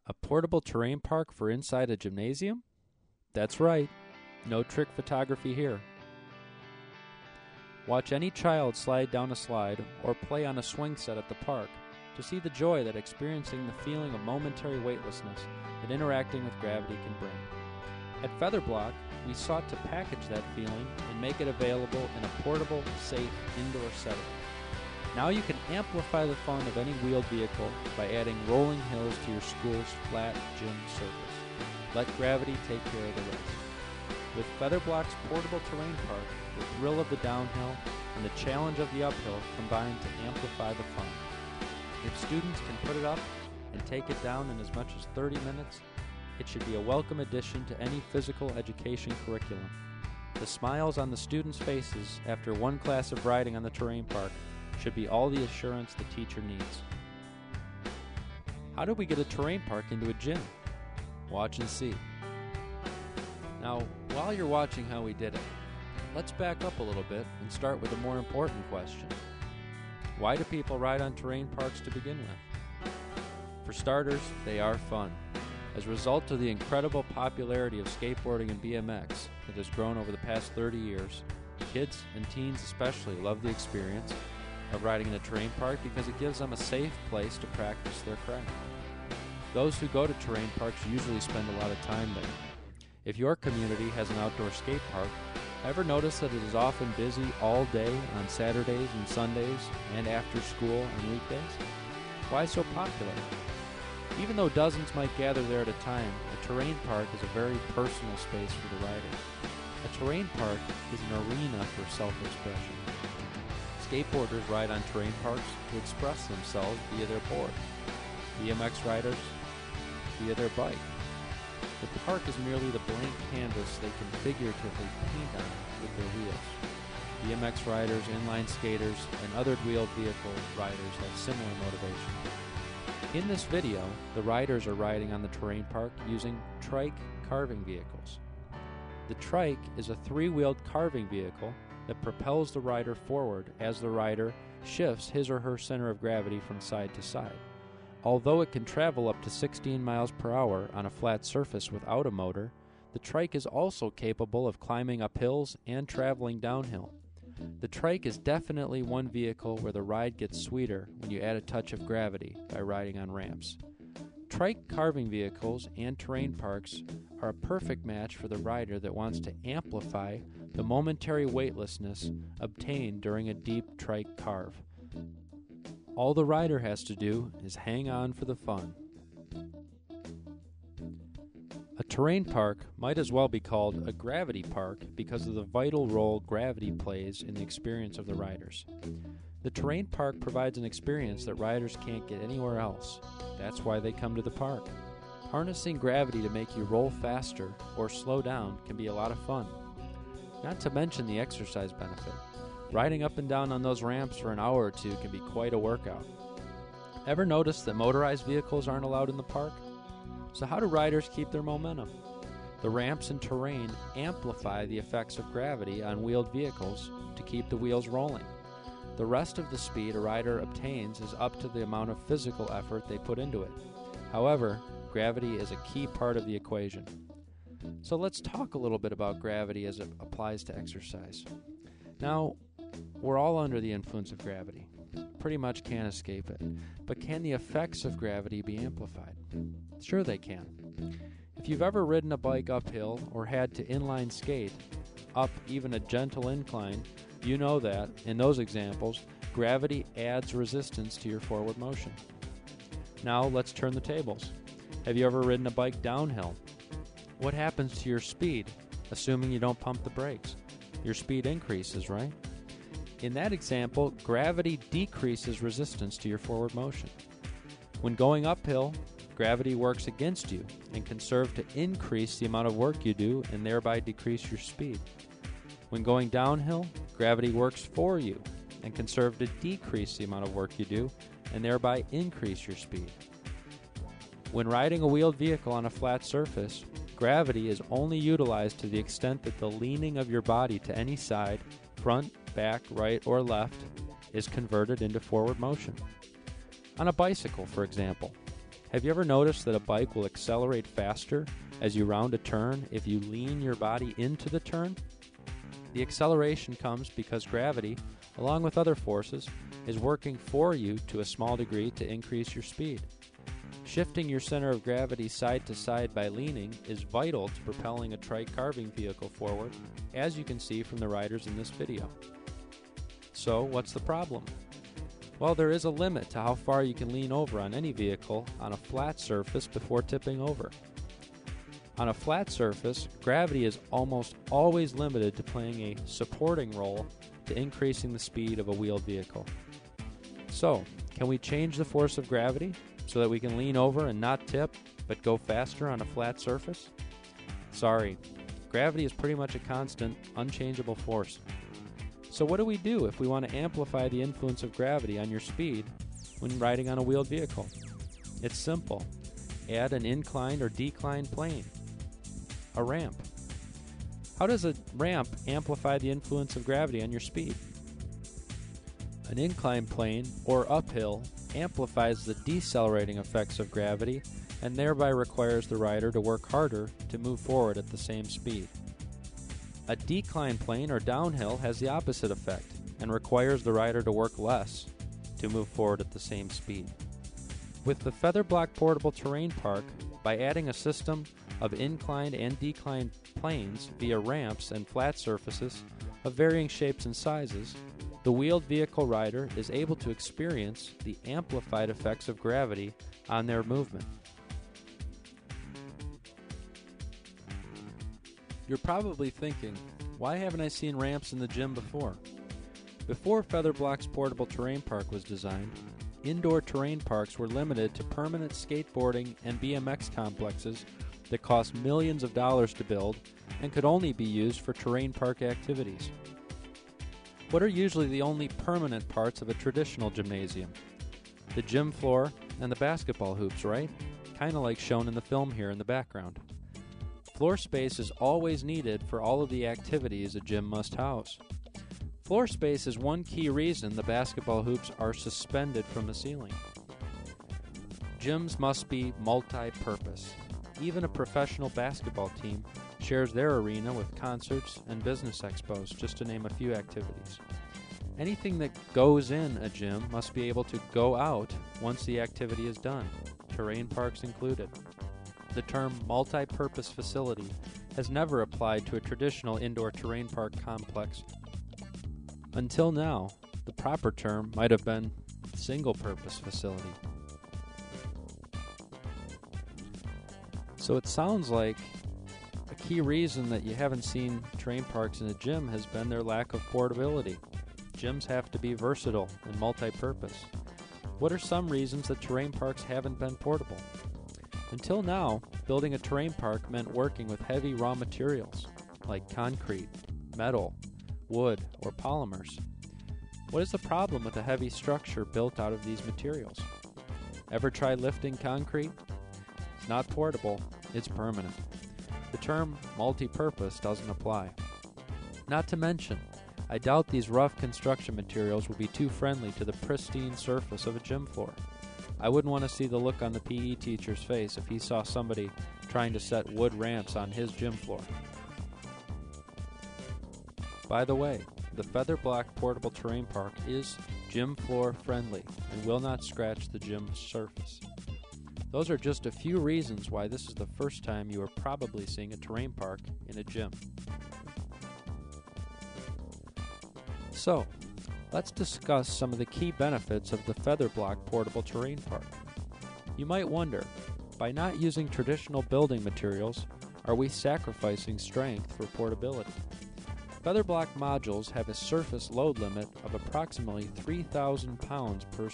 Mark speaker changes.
Speaker 1: A portable terrain park for inside a gymnasium? That's right, no trick photography here. Watch any child slide down a slide or play on a swing set at the park to see the joy that experiencing the feeling of momentary weightlessness that interacting with gravity can bring. At FeatherBlock, we sought to package that feeling and make it available in a portable, safe, indoor setting. Now you can amplify the fun of any wheeled vehicle by adding rolling hills to your school's flat gym surface. Let gravity take care of the rest. With FeatherBlock's portable terrain park, the thrill of the downhill and the challenge of the uphill combine to amplify the fun. If students can put it up and take it down in as much as 30 minutes, it should be a welcome addition to any physical education curriculum. The smiles on the students' faces after one class of riding on the terrain park should be all the assurance the teacher needs. How did we get a terrain park into a gym? Watch and see. Now, while you're watching how we did it, let's back up a little bit and start with a more important question. Why do people ride on terrain parks to begin with? For starters, they are fun. As a result of the incredible popularity of skateboarding and BMX that has grown over the past 30 years, kids and teens especially love the experience of riding in a terrain park because it gives them a safe place to practice their craft. Those who go to terrain parks usually spend a lot of time there. If your community has an outdoor skate park, ever notice that it is often busy all day on Saturdays and Sundays and after school on weekdays? Why so popular? Even though dozens might gather there at a time, a terrain park is a very personal space for the rider. A terrain park is an arena for self-expression. Skateboarders ride on terrain parks to express themselves via their board. BMX riders via their bike. The park is merely the blank canvas they can figuratively paint on with their wheels. BMX riders, inline skaters, and other wheeled vehicle riders have similar motivation. In this video, the riders are riding on the terrain park using trike carving vehicles. The trike is a three-wheeled carving vehicle that propels the rider forward as the rider shifts his or her center of gravity from side to side. Although it can travel up to 16 miles per hour on a flat surface without a motor, the trike is also capable of climbing up hills and traveling downhill. The trike is definitely one vehicle where the ride gets sweeter when you add a touch of gravity by riding on ramps. Trike carving vehicles and terrain parks are a perfect match for the rider that wants to amplify the momentary weightlessness obtained during a deep trike carve. All the rider has to do is hang on for the fun. A terrain park might as well be called a gravity park because of the vital role gravity plays in the experience of the riders. The terrain park provides an experience that riders can't get anywhere else. That's why they come to the park. Harnessing gravity to make you roll faster or slow down can be a lot of fun. Not to mention the exercise benefit. Riding up and down on those ramps for an hour or two can be quite a workout. Ever notice that motorized vehicles aren't allowed in the park? So how do riders keep their momentum? The ramps and terrain amplify the effects of gravity on wheeled vehicles to keep the wheels rolling. The rest of the speed a rider obtains is up to the amount of physical effort they put into it. However, gravity is a key part of the equation. So let's talk a little bit about gravity as it applies to exercise. Now, we're all under the influence of gravity. Pretty much can't escape it. But can the effects of gravity be amplified? Sure they can. If you've ever ridden a bike uphill or had to inline skate up even a gentle incline, you know that, in those examples, gravity adds resistance to your forward motion. Now let's turn the tables. Have you ever ridden a bike downhill? What happens to your speed, assuming you don't pump the brakes? Your speed increases, right? In that example, gravity decreases resistance to your forward motion. When going uphill, gravity works against you and can serve to increase the amount of work you do and thereby decrease your speed. When going downhill, gravity works for you and can serve to decrease the amount of work you do and thereby increase your speed. When riding a wheeled vehicle on a flat surface, gravity is only utilized to the extent that the leaning of your body to any side, front, back, right, or left, is converted into forward motion. On a bicycle, for example, Have you ever noticed that a bike will accelerate faster as you round a turn if you lean your body into the turn? The acceleration comes because gravity, along with other forces, is working for you to a small degree to increase your speed. Shifting your center of gravity side to side by leaning is vital to propelling a trike carving vehicle forward, as you can see from the riders in this video. So, what's the problem? Well, there is a limit to how far you can lean over on any vehicle on a flat surface before tipping over. On a flat surface, gravity is almost always limited to playing a supporting role to increasing the speed of a wheeled vehicle. So, can we change the force of gravity so that we can lean over and not tip, but go faster on a flat surface? Sorry, gravity is pretty much a constant, unchangeable force. So what do we do if we want to amplify the influence of gravity on your speed when riding on a wheeled vehicle? It's simple. Add an inclined or declined plane. A ramp. How does a ramp amplify the influence of gravity on your speed? An inclined plane, or uphill, amplifies the decelerating effects of gravity and thereby requires the rider to work harder to move forward at the same speed. A declined plane or downhill has the opposite effect and requires the rider to work less to move forward at the same speed. With the FeatherBlock Portable Terrain Park, by adding a system of inclined and declined planes via ramps and flat surfaces of varying shapes and sizes, the wheeled vehicle rider is able to experience the amplified effects of gravity on their movement. You're probably thinking, why haven't I seen ramps in the gym before? Before FeatherBlock's Portable Terrain Park was designed, indoor terrain parks were limited to permanent skateboarding and BMX complexes that cost millions of dollars to build and could only be used for terrain park activities. What are usually the only permanent parts of a traditional gymnasium? The gym floor and the basketball hoops, right? Kinda like shown in the film here in the background. Floor space is always needed for all of the activities a gym must house. Floor space is one key reason the basketball hoops are suspended from the ceiling. Gyms must be multi-purpose. Even a professional basketball team shares their arena with concerts and business expos, just to name a few activities. Anything that goes in a gym must be able to go out once the activity is done, terrain parks included. The term multi-purpose facility has never applied to a traditional indoor terrain park complex. Until now, the proper term might have been single-purpose facility. So it sounds like a key reason that you haven't seen terrain parks in a gym has been their lack of portability. Gyms have to be versatile and multi-purpose. What are some reasons that terrain parks haven't been portable? Until now, building a terrain park meant working with heavy raw materials like concrete, metal, wood, or polymers. What is the problem with a heavy structure built out of these materials? Ever try lifting concrete? It's not portable, it's permanent. The term multi-purpose doesn't apply. Not to mention, I doubt these rough construction materials will be too friendly to the pristine surface of a gym floor. I wouldn't want to see the look on the PE teacher's face if he saw somebody trying to set wood ramps on his gym floor. By the way, the FeatherBlock Portable Terrain Park is gym floor friendly and will not scratch the gym surface. Those are just a few reasons why this is the first time you are probably seeing a terrain park in a gym. So, let's discuss some of the key benefits of the FeatherBlock Portable Terrain Park. You might wonder, by not using traditional building materials, are we sacrificing strength for portability? FeatherBlock modules have a surface load limit of approximately 3,000 pounds per